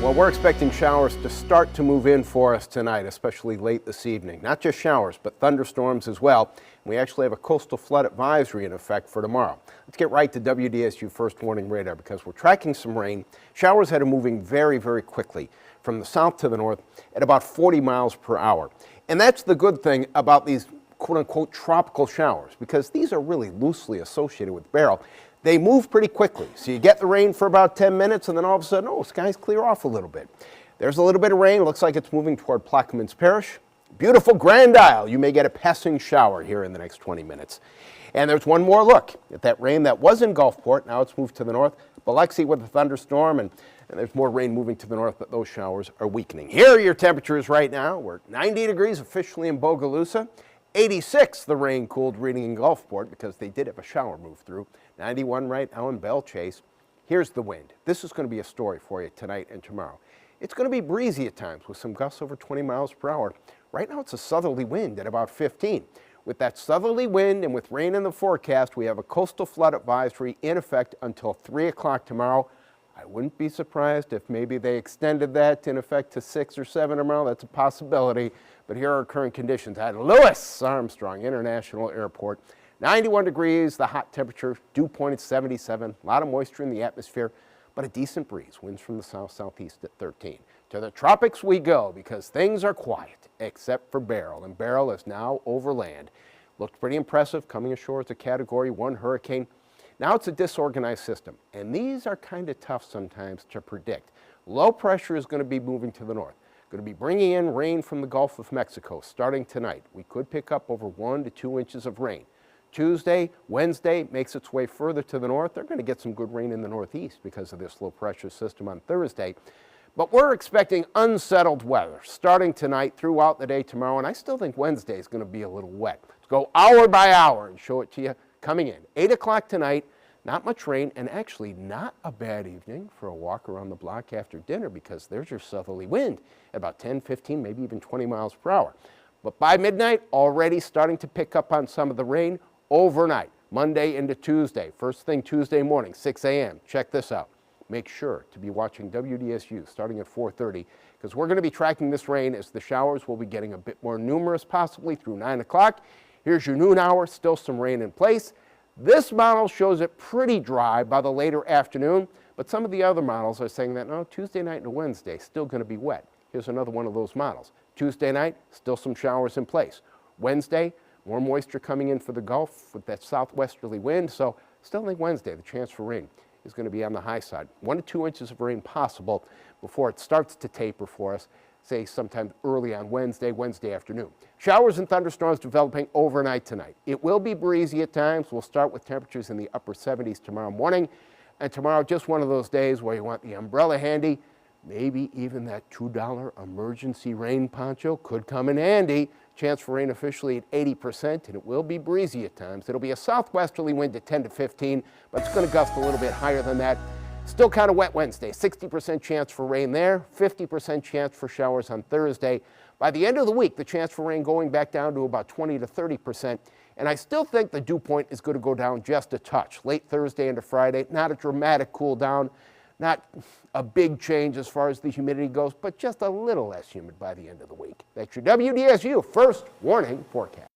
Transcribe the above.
Well, we're expecting showers to start to move in for us tonight, especially late this evening. Not just showers, but thunderstorms as well. We actually have a coastal flood advisory in effect for tomorrow. Let's get right to WDSU First Warning Radar because we're tracking some rain. Showers that are moving very, very quickly from the south to the north at about 40 miles per hour. And that's the good thing about these quote-unquote tropical showers, because these are really loosely associated with Beryl. They move pretty quickly. So you get the rain for about 10 minutes and then all of a sudden, oh, skies clear off a little bit. There's a little bit of rain. Looks like it's moving toward Plaquemines Parish. Beautiful Grand Isle. You may get a passing shower here in the next 20 minutes. And there's one more look at that rain that was in Gulfport. Now it's moved to the north. Biloxi with a thunderstorm, and there's more rain moving to the north, but those showers are weakening. Here are your temperatures right now. We're 90 degrees officially in Bogalusa. 86 the rain cooled reading in Gulfport because they did have a shower move through. 91 right now in Belle Chase. Here's the wind. This is going to be a story for you tonight and tomorrow. It's going to be breezy at times with some gusts over 20 miles per hour. Right now it's a southerly wind at about 15. With that southerly wind and with rain in the forecast, we have a coastal flood advisory in effect until 3 o'clock tomorrow. I wouldn't be surprised if maybe they extended that in effect to 6 or 7 tomorrow. That's a possibility. But here are current conditions at Louis Armstrong International Airport. 91 degrees, the hot temperature, dew point at 77. A lot of moisture in the atmosphere, but a decent breeze. Winds from the south-southeast at 13. To the tropics we go because things are quiet, except for Beryl. And Beryl is now over land. Looked pretty impressive coming ashore as a Category 1 hurricane. Now it's a disorganized system, and these are kind of tough sometimes to predict. Low pressure is going to be moving to the north. Going to be bringing in rain from the Gulf of Mexico starting tonight. We could pick up over 1 to 2 inches of rain. Tuesday, Wednesday makes its way further to the north. They're going to get some good rain in the northeast because of this low pressure system on Thursday. But we're expecting unsettled weather starting tonight throughout the day tomorrow, and I still think Wednesday is going to be a little wet. Let's go hour by hour and show it to you coming in. 8 o'clock tonight. Not much rain, and actually not a bad evening for a walk around the block after dinner because there's your southerly wind at about 10, 15, maybe even 20 miles per hour. But by midnight, already starting to pick up on some of the rain overnight, Monday into Tuesday. First thing Tuesday morning, 6 a.m. Check this out. Make sure to be watching WDSU starting at 4:30 because we're going to be tracking this rain as the showers will be getting a bit more numerous possibly through 9 o'clock. Here's your noon hour, still some rain in place. This model shows it pretty dry by the later afternoon, but some of the other models are saying that, no, Tuesday night and Wednesday, still going to be wet. Here's another one of those models. Tuesday night, still some showers in place. Wednesday, more moisture coming in for the Gulf with that southwesterly wind, so still think Wednesday, the chance for rain is going to be on the high side. 1 to 2 inches of rain possible before it starts to taper for us, say sometime early on Wednesday afternoon. Showers and thunderstorms developing overnight tonight. It will be breezy at times. We'll start with temperatures in the upper 70s tomorrow morning. And tomorrow, just one of those days where you want the umbrella handy. Maybe even that $2 emergency rain poncho could come in handy. Chance for rain officially at 80%, and it will be breezy at times. It'll be a southwesterly wind at 10 to 15, but it's going to gust a little bit higher than that. Still kind of wet Wednesday, 60% chance for rain there, 50% chance for showers on Thursday. By the end of the week, the chance for rain going back down to about 20 to 30%. And I still think the dew point is going to go down just a touch. Late Thursday into Friday, not a dramatic cool down, not a big change as far as the humidity goes, but just a little less humid by the end of the week. That's your WDSU First Warning Forecast.